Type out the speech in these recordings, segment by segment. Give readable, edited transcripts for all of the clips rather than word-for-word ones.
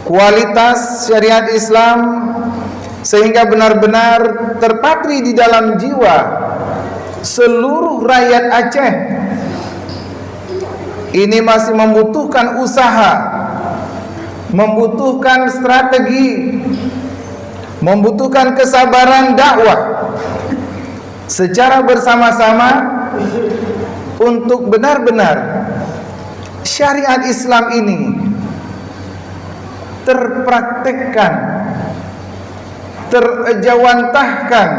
kualitas syariat Islam sehingga benar-benar terpatri di dalam jiwa seluruh rakyat Aceh. Ini masih membutuhkan usaha, membutuhkan strategi, membutuhkan kesabaran dakwah secara bersama-sama untuk benar-benar syariat Islam ini terpraktekkan, terejawantahkan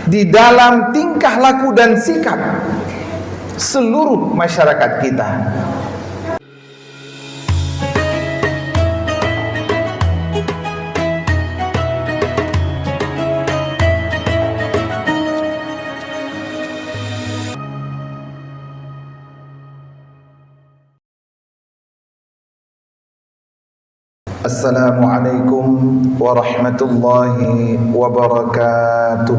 di dalam tingkah laku dan sikap seluruh masyarakat kita. Assalamualaikum warahmatullahi wabarakatuh.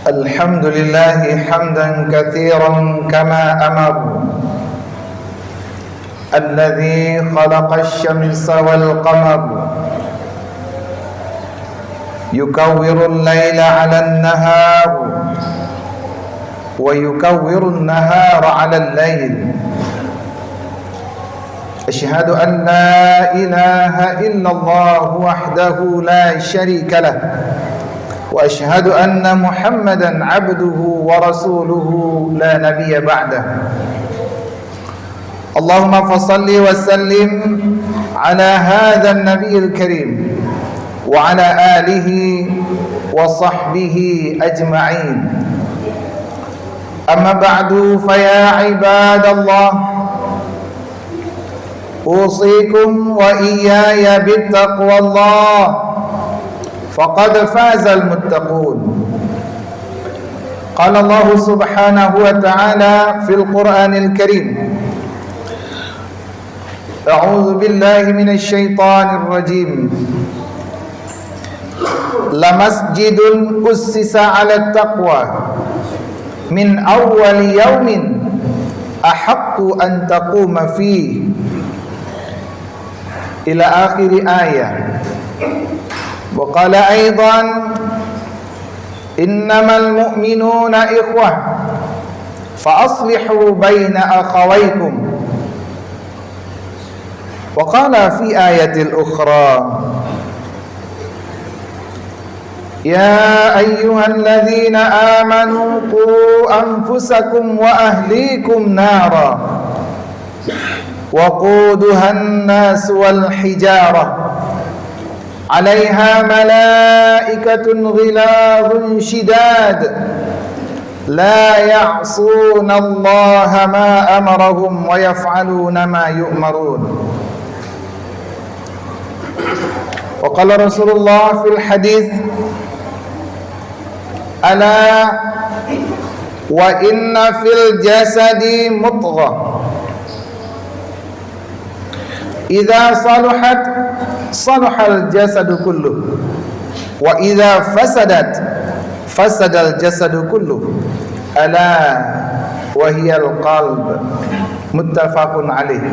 Alhamdulillah hamdan katsiran kama amar alladzi khalaqa asy-syamsa wal qamar yukawwiru al-laila 'ala an-nahar wa yukawwiru an-nahara 'ala al-lail. أشهد أن لا إله إلا الله وحده لا شريك له وأشهد أن محمدا عبده ورسوله لا نبي بعده. اللهم فصل وسلم على هذا النبي الكريم وعلى آله وصحبه أجمعين. أما بعد فيا عباد الله أوصيكم وإياي بالتقوى الله فقد فاز المتقون. قال الله سبحانه وتعالى في القرآن الكريم: أعوذ بالله من الشيطان الرجيم لمسجد أسس على التقوى من أول يوم أحق أن تقوم فيه إلى آخر آية. وقال أيضا: إنما المؤمنون إخوة فأصلحوا بين أخويكم. وقال في آية الأخرى: يا أيها الذين آمنوا قوا أنفسكم وأهليكم نارا وقودها الناس والحجارة عليها ملائكة غلاظ شداد لا يعصون الله ما أمرهم ويفعلون ما يؤمرون. وقال رسول الله في الحديث: ألا وإن في الجسد مضغة إذا صلحت صلح الجسد كله وإذا فسدت فسد الجسد كله ألا وهي القلب. متفق عليه.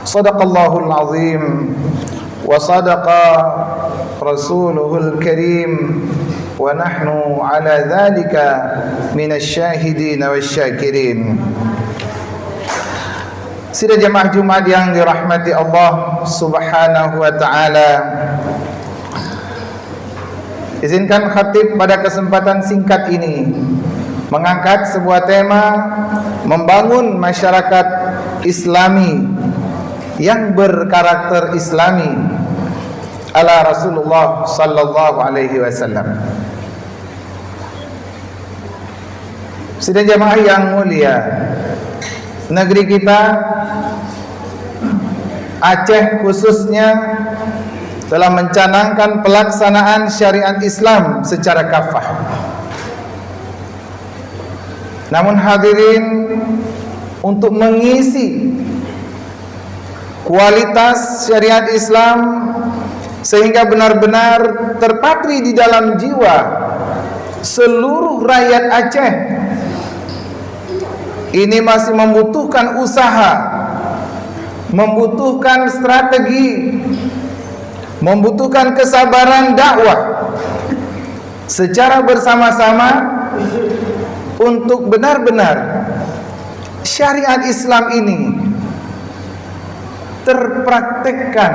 صدق الله العظيم وصدق رسوله الكريم ونحن على ذلك من الشاهدين والشاكرين. Sidang jemaah Jumat yang dirahmati Allah Subhanahu wa taala, izinkan khatib pada kesempatan singkat ini mengangkat sebuah tema membangun masyarakat Islami yang berkarakter Islami ala Rasulullah sallallahu alaihi wasallam. Sidang jemaah yang mulia, negeri kita Aceh khususnya telah mencanangkan pelaksanaan syariat Islam secara kafah. Namun hadirin, untuk mengisi kualitas syariat Islam sehingga benar-benar terpatri di dalam jiwa seluruh rakyat Aceh, ini masih membutuhkan usaha, membutuhkan strategi, membutuhkan kesabaran dakwah secara bersama-sama untuk benar-benar syariat Islam ini terpraktekkan,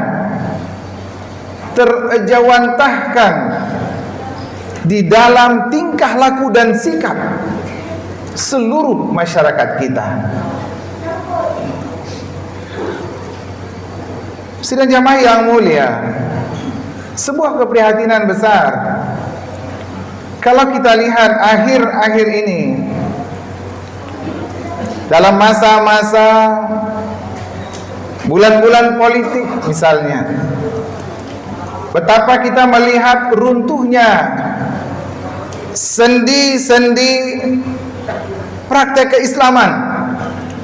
terejawantahkan di dalam tingkah laku dan sikap seluruh masyarakat kita. Sidang jamaah yang mulia, sebuah keprihatinan besar kalau kita lihat akhir-akhir ini, dalam masa-masa bulan-bulan politik misalnya, betapa kita melihat runtuhnya sendi-sendi praktek keislaman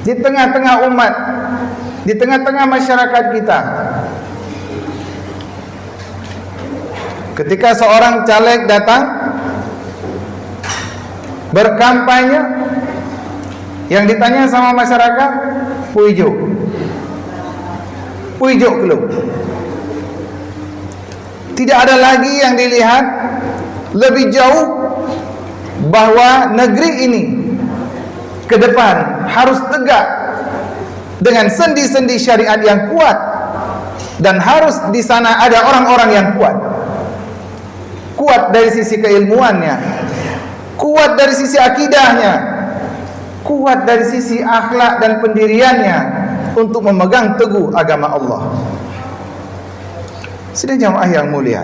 di tengah-tengah umat, di tengah-tengah masyarakat kita. Ketika seorang caleg datang berkampanye, yang ditanya sama masyarakat, puijo keluk. Tidak ada lagi yang dilihat lebih jauh bahwa negeri ini ke depan harus tegak dengan sendi-sendi syariat yang kuat, dan harus di sana ada orang-orang yang kuat dari sisi keilmuannya, kuat dari sisi akidahnya, kuat dari sisi akhlak dan pendiriannya untuk memegang teguh agama Allah. Sidang jamaah yang mulia,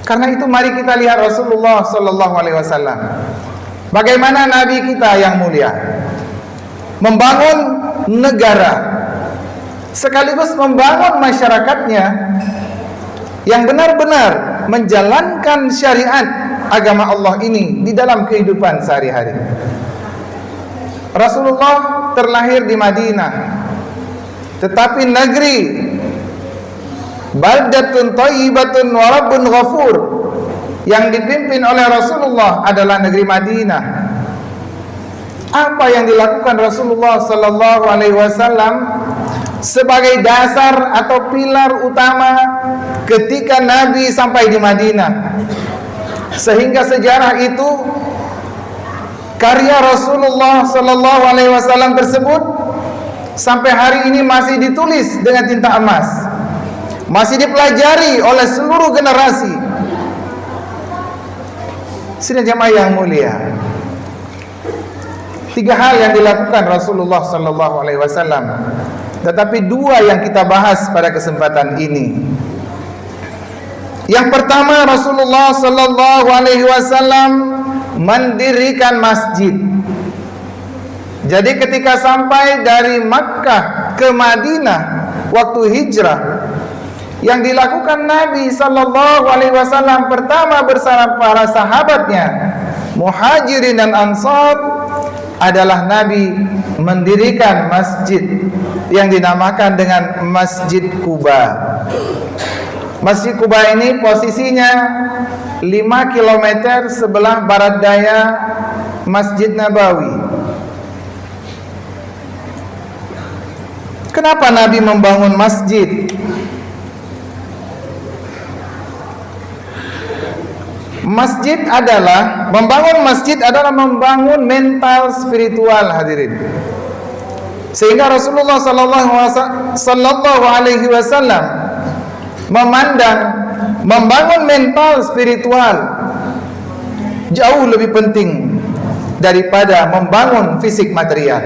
karena itu mari kita lihat Rasulullah sallallahu alaihi wasallam, bagaimana Nabi kita yang mulia membangun negara sekaligus membangun masyarakatnya yang benar-benar menjalankan syariat agama Allah ini di dalam kehidupan sehari-hari. Rasulullah terlahir di Madinah, tetapi negeri baldatun thayyibatun wa rabbun ghafur yang dipimpin oleh Rasulullah adalah negeri Madinah. Apa yang dilakukan Rasulullah sallallahu alaihi wasallam sebagai dasar atau pilar utama ketika Nabi sampai di Madinah, sehingga sejarah itu, karya Rasulullah sallallahu alaihi wasallam tersebut sampai hari ini masih ditulis dengan tinta emas, masih dipelajari oleh seluruh generasi. Sidang jamaah yang mulia, 3 hal yang dilakukan Rasulullah sallallahu alaihi wasallam, tetapi 2 yang kita bahas pada kesempatan ini. Yang pertama, Rasulullah sallallahu alaihi wasallam mendirikan masjid. Jadi ketika sampai dari Makkah ke Madinah waktu hijrah, yang dilakukan Nabi sallallahu alaihi wasallam pertama bersama para sahabatnya, Muhajirin dan Ansar, adalah Nabi mendirikan masjid yang dinamakan dengan Masjid Quba. Masjid Quba ini posisinya 5 km sebelah barat daya Masjid Nabawi. Kenapa Nabi membangun masjid? Membangun masjid adalah membangun mental spiritual, hadirin. Sehingga Rasulullah sallallahu alaihi wasallam memandang membangun mental spiritual jauh lebih penting daripada membangun fisik material.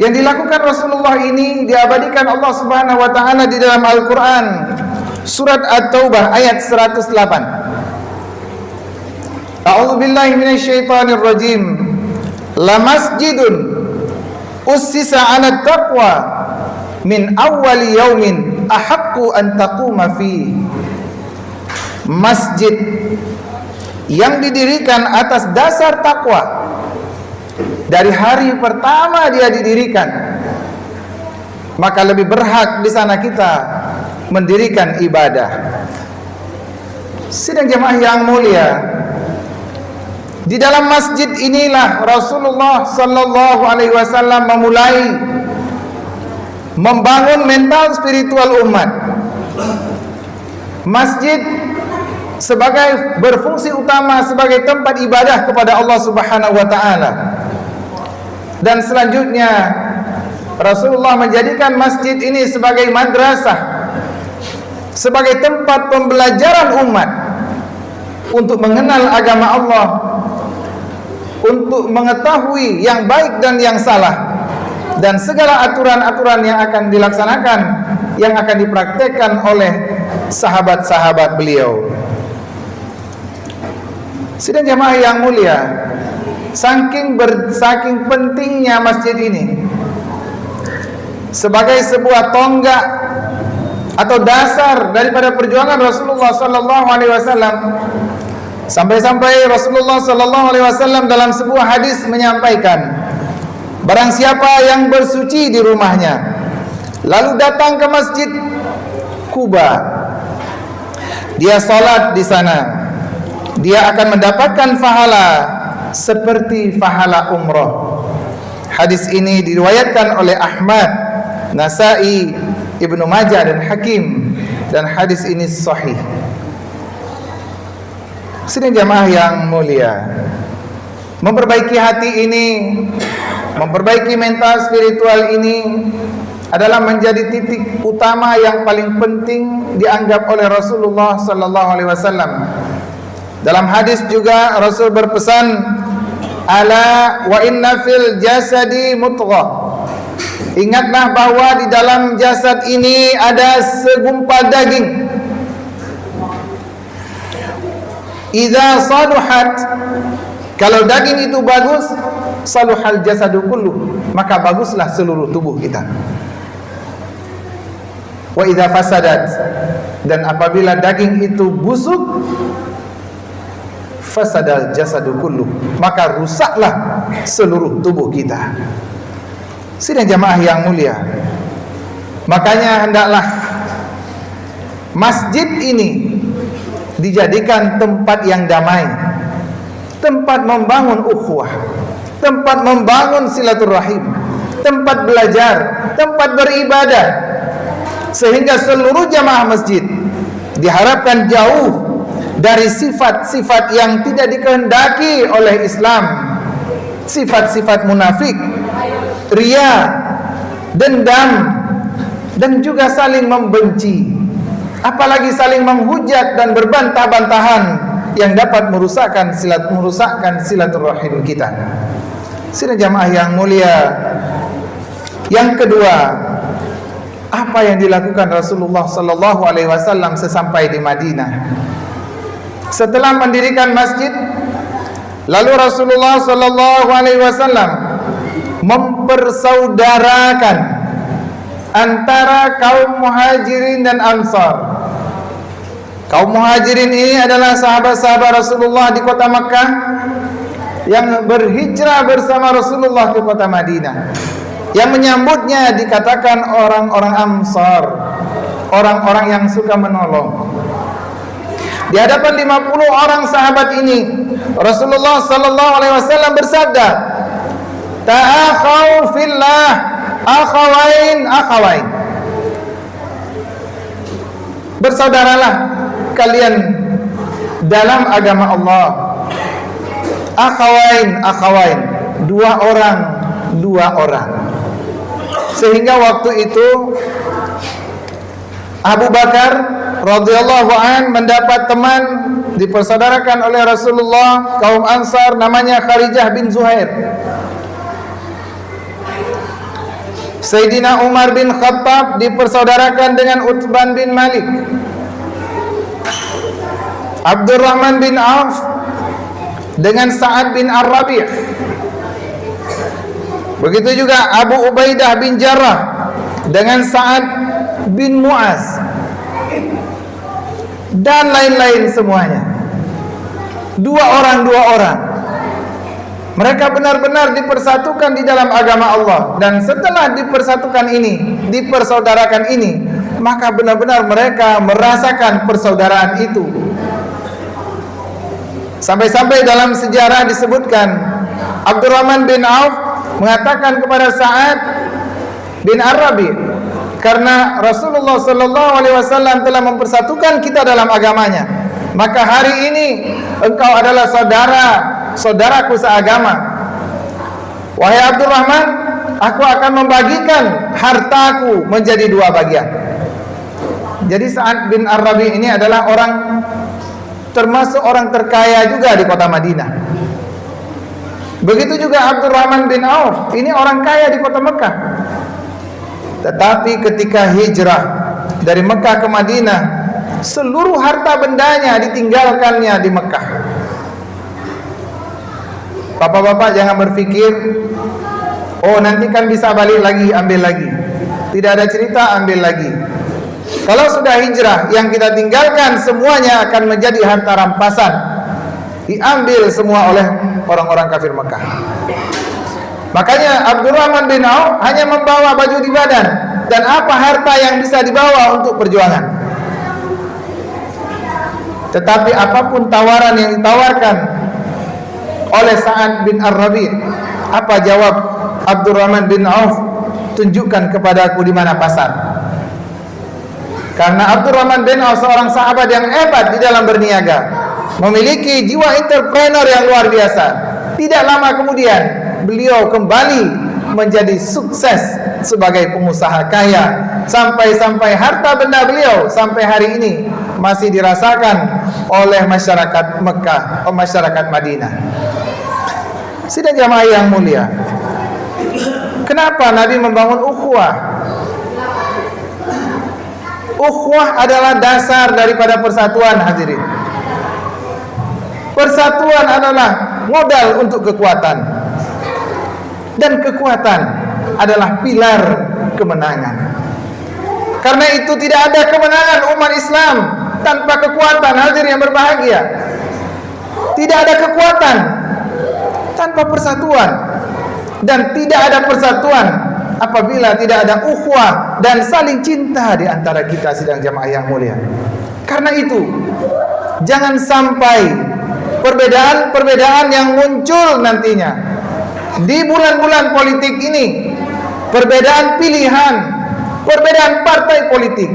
Yang dilakukan Rasulullah ini diabadikan Allah Subhanahu wa taala di dalam Al-Qur'an, surat At-Taubah ayat 108. A'udzu billahi minasyaitonir rajim. La masjidun ussisa 'ala taqwa min awwali yaumin ahaqqu an taquma fi. Masjid yang didirikan atas dasar takwa, dari hari pertama dia didirikan, maka lebih berhak di sana kita mendirikan ibadah. Sidang jemaah yang mulia, di dalam masjid inilah Rasulullah sallallahu alaihi wasallam memulai membangun mental spiritual umat. Masjid sebagai berfungsi utama sebagai tempat ibadah kepada Allah Subhanahu wa taala. Dan selanjutnya Rasulullah menjadikan masjid ini sebagai madrasah, sebagai tempat pembelajaran umat untuk mengenal agama Allah, untuk mengetahui yang baik dan yang salah, dan segala aturan-aturan yang akan dilaksanakan, yang akan dipraktekkan oleh sahabat-sahabat beliau. Sidang jamaah yang mulia, saking pentingnya masjid ini sebagai sebuah tonggak atau dasar daripada perjuangan Rasulullah sallallahu alaihi wasallam, sampai-sampai Rasulullah sallallahu alaihi wasallam dalam sebuah hadis menyampaikan, barang siapa yang bersuci di rumahnya lalu datang ke Masjid Quba, dia salat di sana, dia akan mendapatkan pahala seperti pahala umrah. Hadis ini diriwayatkan oleh Ahmad, Nasai, Ibnu Majah dan Hakim, dan hadis ini sahih. Sidang jamaah yang mulia, memperbaiki hati ini, memperbaiki mental spiritual ini adalah menjadi titik utama yang paling penting dianggap oleh Rasulullah sallallahu alaihi wasallam. Dalam hadis juga Rasul berpesan, ala wa inna fil jasadi mudghah. Ingatlah bahwa di dalam jasad ini ada segumpal daging. Idza saluhat, kalau daging itu bagus, saluhal jasadu kullu, maka baguslah seluruh tubuh kita. Wa idza fasadat, dan apabila daging itu busuk, fasadal jasadu kullu, maka rusaklah seluruh tubuh kita. Sidang jamaah yang mulia, makanya hendaklah masjid ini dijadikan tempat yang damai, tempat membangun ukhuwah, tempat membangun silaturahim, tempat belajar, tempat beribadah, sehingga seluruh jamaah masjid diharapkan jauh dari sifat-sifat yang tidak dikehendaki oleh Islam, sifat-sifat munafik, riya, dendam, dan juga saling membenci, apalagi saling menghujat dan berbantah-bantahan yang dapat merusakkan silaturahim kita. Sidang jamaah yang mulia, yang kedua, apa yang dilakukan Rasulullah sallallahu alaihi wasallam sesampai di Madinah? Setelah mendirikan masjid, lalu Rasulullah sallallahu alaihi wasallam mempersaudarakan antara kaum Muhajirin dan Ansar. Kaum Muhajirin ini adalah sahabat-sahabat Rasulullah di kota Makkah yang berhijrah bersama Rasulullah ke kota Madinah. Yang menyambutnya dikatakan orang-orang Ansar, orang-orang yang suka menolong. Di hadapan 50 orang sahabat ini, Rasulullah sallallahu alaihi wasallam bersabda, ta'akhaw fillah, akhawain. Bersaudaralah kalian dalam agama Allah. Akhawain, dua orang. Sehingga waktu itu Abu Bakar radhiyallahu an mendapat teman dipersaudarakan oleh Rasulullah, kaum Ansar, namanya Kharijah bin Zuhair. Sayyidina Umar bin Khattab dipersaudarakan dengan Utsman bin Malik. Abdurrahman bin Auf dengan Sa'ad bin Ar-Rabi'. Begitu juga Abu Ubaidah bin Jarrah dengan Sa'ad bin Mu'az dan lain-lain semuanya. Dua orang. Mereka benar-benar dipersatukan di dalam agama Allah, dan setelah dipersatukan ini, dipersaudarakan ini, maka benar-benar mereka merasakan persaudaraan itu. Sampai-sampai dalam sejarah disebutkan Abdurrahman bin Auf mengatakan kepada Sa'ad bin Ar-Rabi, karena Rasulullah sallallahu alaihi wasallam telah mempersatukan kita dalam agamanya, maka hari ini engkau adalah saudaraku seagama. Wahai Abdurrahman, aku akan membagikan hartaku menjadi dua bagian. Jadi Sa'ad bin Ar-Rabi ini adalah orang, termasuk orang terkaya juga di kota Madinah. Begitu juga Abdurrahman bin Auf, ini orang kaya di kota Mekah. Tetapi ketika hijrah dari Mekah ke Madinah, seluruh harta bendanya ditinggalkannya di Mekah. Bapak-bapak jangan berpikir, oh nanti kan bisa balik lagi, ambil lagi. Tidak ada cerita ambil lagi. Kalau sudah hijrah, yang kita tinggalkan semuanya akan menjadi harta rampasan, diambil semua oleh orang-orang kafir Mekah. Makanya Abdurrahman bin Auf hanya membawa baju di badan, dan apa harta yang bisa dibawa untuk perjuangan. Tetapi apapun tawaran yang ditawarkan oleh Sa'ad bin Ar-Rabi, apa jawab Abdurrahman bin Auf? Tunjukkan kepadaku di mana pasar. Karena Abdurrahman bin Auf seorang sahabat yang hebat di dalam berniaga, memiliki jiwa entrepreneur yang luar biasa. Tidak lama kemudian beliau kembali menjadi sukses sebagai pengusaha kaya, sampai harta benda beliau sampai hari ini masih dirasakan oleh masyarakat Mekah, masyarakat Madinah. Sidang jamaah yang mulia, kenapa Nabi membangun ukhuwah? Ukhuwah adalah dasar daripada persatuan, hadirin. Persatuan adalah modal untuk kekuatan, dan kekuatan adalah pilar kemenangan. Karena itu tidak ada kemenangan umat Islam tanpa kekuatan, hadirin yang berbahagia. Tidak ada kekuatan tanpa persatuan, dan tidak ada persatuan apabila tidak ada ukhuwah dan saling cinta di antara kita, sidang jamaah yang mulia. Karena itu jangan sampai perbedaan-perbedaan yang muncul nantinya di bulan-bulan politik ini, perbedaan pilihan, perbedaan partai politik,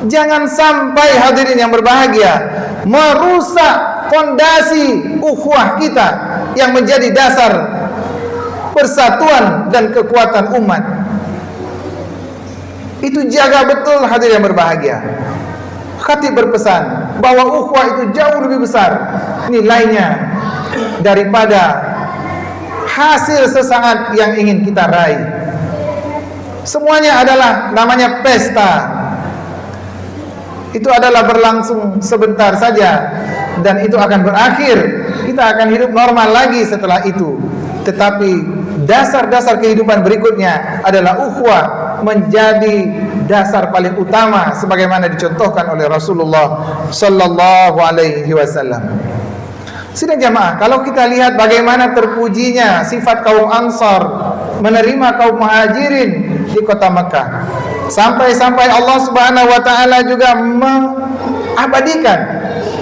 jangan sampai, hadirin yang berbahagia, merusak fondasi ukhuwah kita yang menjadi dasar persatuan dan kekuatan umat. Itu jaga betul, hadirin yang berbahagia. Khatib berpesan bahwa ukhuwah itu jauh lebih besar nilainya daripada hasil sesaat yang ingin kita raih. Semuanya adalah namanya pesta. Itu adalah berlangsung sebentar saja, dan itu akan berakhir. Kita akan hidup normal lagi setelah itu. Tetapi dasar-dasar kehidupan berikutnya adalah ukhuwah menjadi dasar paling utama, sebagaimana dicontohkan oleh Rasulullah sallallahu alaihi wasallam. Sidang jamaah, kalau kita lihat bagaimana terpujinya sifat kaum Ansar menerima kaum Muhajirin di kota Mekah, sampai-sampai Allah Subhanahu wa taala juga mengabadikan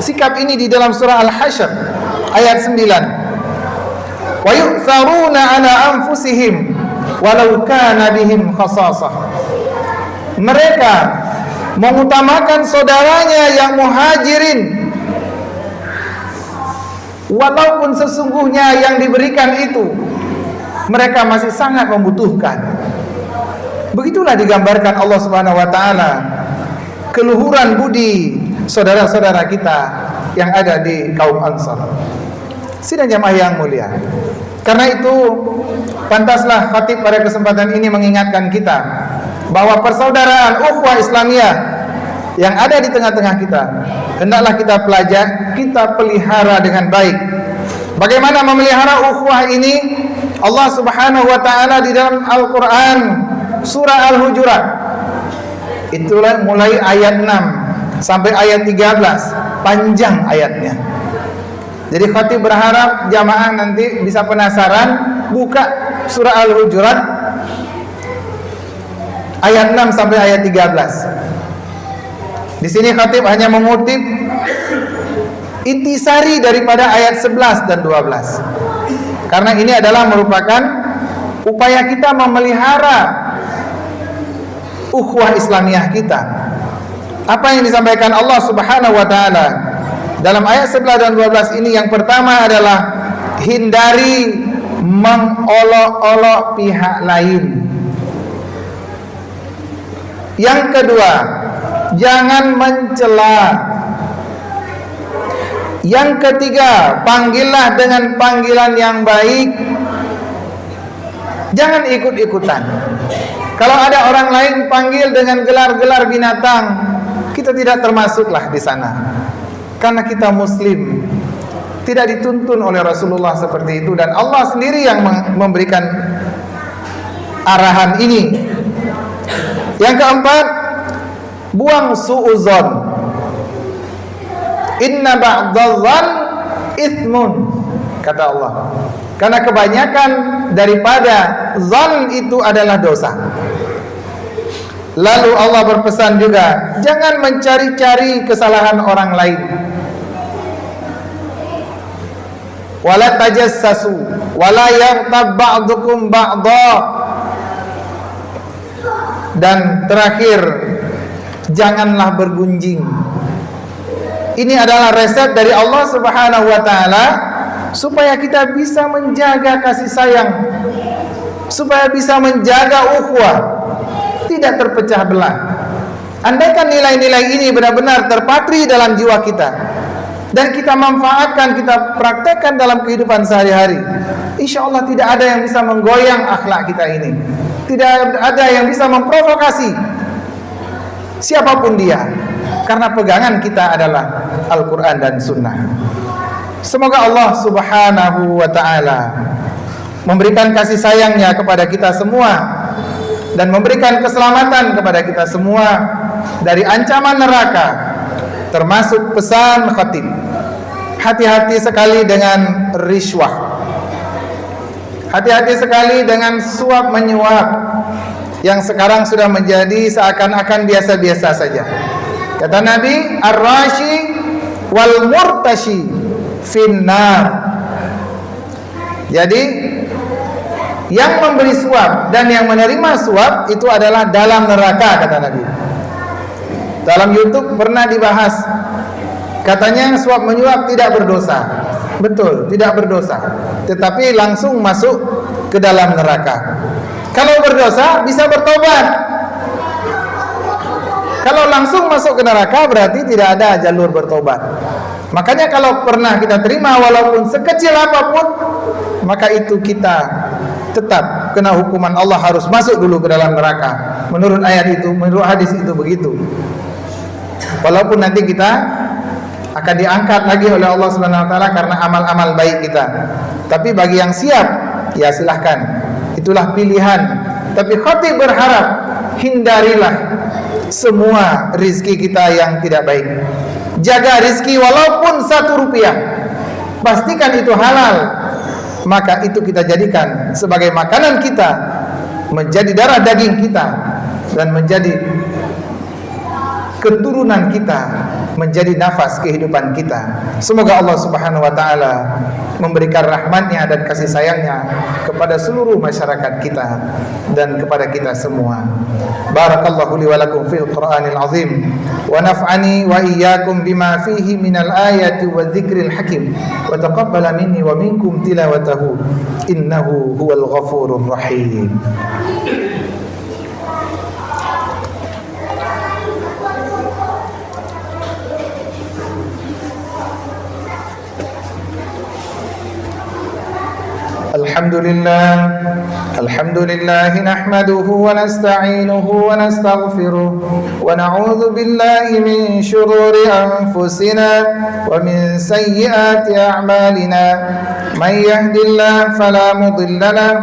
sikap ini di dalam surah Al-Hasyr ayat 9. Wa yu'tharuna 'ala anfusihim walau kana bihim khasasah. Mereka mengutamakan saudaranya yang Muhajirin, walaupun sesungguhnya yang diberikan itu mereka masih sangat membutuhkan. Begitulah digambarkan Allah Subhanahu wa taala keluhuran budi saudara-saudara kita yang ada di kaum Ansar. Sidang jamaah yang mulia, karena itu pantaslah khatib pada kesempatan ini mengingatkan kita bahwa persaudaraan ukhuwah Islamiyah yang ada di tengah-tengah kita hendaklah kita pelajari, kita pelihara dengan baik. Bagaimana memelihara ukhuwah ini? Allah Subhanahu wa taala di dalam Al-Qur'an surah Al-Hujurat Itulah mulai ayat 6 sampai ayat 13, panjang ayatnya. Jadi khatib berharap jamaah nanti bisa penasaran, buka surah Al-Hujurat ayat 6 sampai ayat 13. Di sini khatib hanya mengutip intisari daripada ayat 11 dan 12. Karena ini adalah merupakan upaya kita memelihara ukhuwah Islamiyah kita. Apa yang disampaikan Allah Subhanahu wa taala dalam ayat 11 dan 12 ini, yang pertama adalah hindari mengolok-olok pihak lain. Yang kedua, jangan mencela. Yang ketiga, panggillah dengan panggilan yang baik. Jangan ikut-ikutan. Kalau ada orang lain panggil dengan gelar-gelar binatang, kita tidak termasuklah di sana. Karena kita muslim, tidak dituntun oleh Rasulullah seperti itu, dan Allah sendiri yang memberikan arahan ini. Yang keempat, buang su'uzon. Inna ba'dadh-dhann itsmun, kata Allah. Karena kebanyakan daripada zan itu adalah dosa. Lalu Allah berpesan juga, jangan mencari-cari kesalahan orang lain. Wala tajassasu wala yaghtab ba'dukum ba'dha. Dan terakhir, janganlah bergunjing. Ini adalah resep dari Allah Subhanahu wa taala supaya kita bisa menjaga kasih sayang, supaya bisa menjaga ukhuwah, tidak terpecah belah. Andaikan nilai-nilai ini benar-benar terpatri dalam jiwa kita dan kita manfaatkan, kita praktekkan dalam kehidupan sehari-hari, insya Allah tidak ada yang bisa menggoyang akhlak kita ini. Tidak ada yang bisa memprovokasi siapapun dia, karena pegangan kita adalah Al-Quran dan Sunnah. Semoga Allah Subhanahu wa ta'ala memberikan kasih sayangnya kepada kita semua dan memberikan keselamatan kepada kita semua dari ancaman neraka, termasuk pesan khatib. Hati-hati sekali dengan riswah, hati-hati sekali dengan suap menyuap yang sekarang sudah menjadi seakan-akan biasa-biasa saja. Kata Nabi, ar-rashi wal murtashi finnar. Jadi yang memberi suap dan yang menerima suap itu adalah dalam neraka, kata Nabi. Dalam YouTube pernah dibahas, katanya suap menyuap tidak berdosa. Betul, tidak berdosa, tetapi langsung masuk ke dalam neraka. Kalau berdosa bisa bertobat. Kalau langsung masuk ke neraka berarti tidak ada jalur bertobat. Makanya kalau pernah kita terima walaupun sekecil apapun, maka itu kita tetap kena hukuman Allah, harus masuk dulu ke dalam neraka. Menurut ayat itu, menurut hadis itu begitu. Walaupun nanti kita akan diangkat lagi oleh Allah Subhanahu wa taala karena amal-amal baik kita. Tapi bagi yang siap, ya silahkan. Itulah pilihan. Tapi khatib berharap, hindarilah semua rizki kita yang tidak baik. Jaga rizki walaupun 1 rupiah, pastikan itu halal, maka itu kita jadikan sebagai makanan kita, menjadi darah daging kita, dan menjadi keturunan kita, menjadi nafas kehidupan kita. Semoga Allah Subhanahu wa ta'ala memberikan rahmatnya dan kasih sayangnya kepada seluruh masyarakat kita dan kepada kita semua. Barakallahu li wa lakum fil Qur'anil azim, wa naf'ani wa iyyakum bima fihi minal ayati wa dzikril hakim, wa taqabbala minni wa minkum tilawatahu innahu huwal ghafurur rahim. الحمد لله نحمده ونستعينه ونستغفره ونعوذ بالله من شرور أنفسنا ومن سيئات أعمالنا من يهد الله فلا مضل له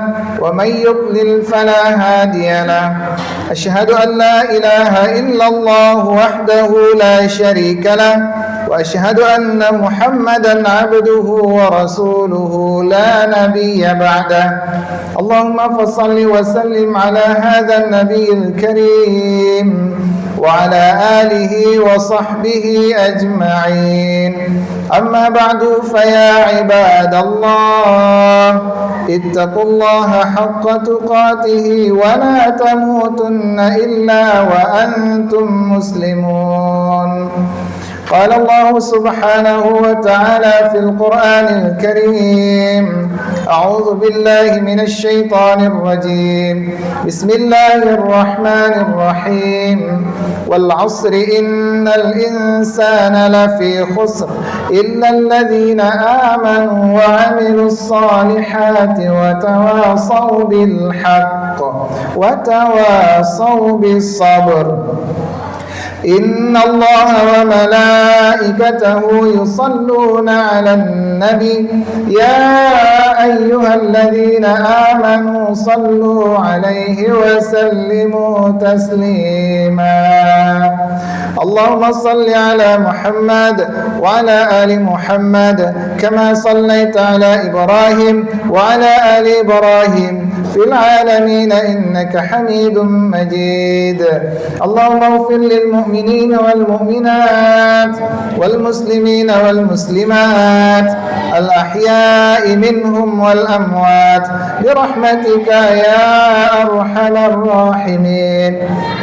ومن يضلل فلا هادي له أشهد أن لا إله إلا الله وحده لا شريك له وأشهد أن محمدا عبده ورسوله لا نبي بعده اللهم فصل وسلم على هذا النبي الكريم وعلى آله وصحبه أجمعين أما بعد فيا عباد الله اتقوا الله حق تقاته ولا تموتن إلا وأنتم مسلمون قال الله سبحانه وتعالى في القرآن الكريم أعوذ بالله من الشيطان الرجيم بسم الله الرحمن الرحيم والعصر إن الإنسان لفي خسر إلا الذين آمنوا وعملوا الصالحات وتواصوا بالحق وتواصوا بالصبر إن الله وملائكته يصلون على النبي يا أيها الذين آمنوا صلوا عليه وسلموا تسليما اللهم صل على محمد وعلى آل محمد كما صليت على إبراهيم وعلى آل إبراهيم في العالمين إنك حميد مجيد اللهم اغفر للمؤمنين والمؤمنات والمسلمين والمسلمات الأحياء منهم والأموات برحمتك يا أرحم الراحمين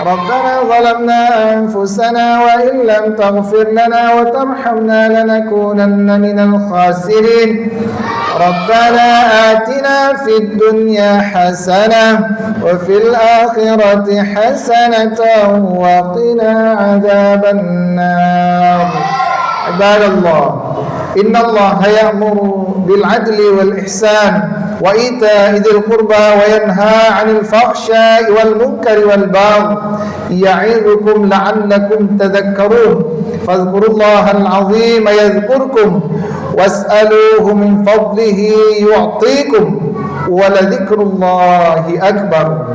ربنا ظلمنا أنفسنا وإن لم تغفر لنا وترحمنا لنكونن من الخاسرين ربنا آتنا في الدنيا حسنة وفي الآخرة حسنة وقنا عذاب النار عباد الله إن الله يأمر بالعدل والإحسان وإيتاء ذي القربى وينهى عن الفحشاء والمنكر والبغي يعظكم لعلكم تذكرون فاذكروا الله العظيم يذكركم واسألوه من فضله يعطيكم ولذكر الله أكبر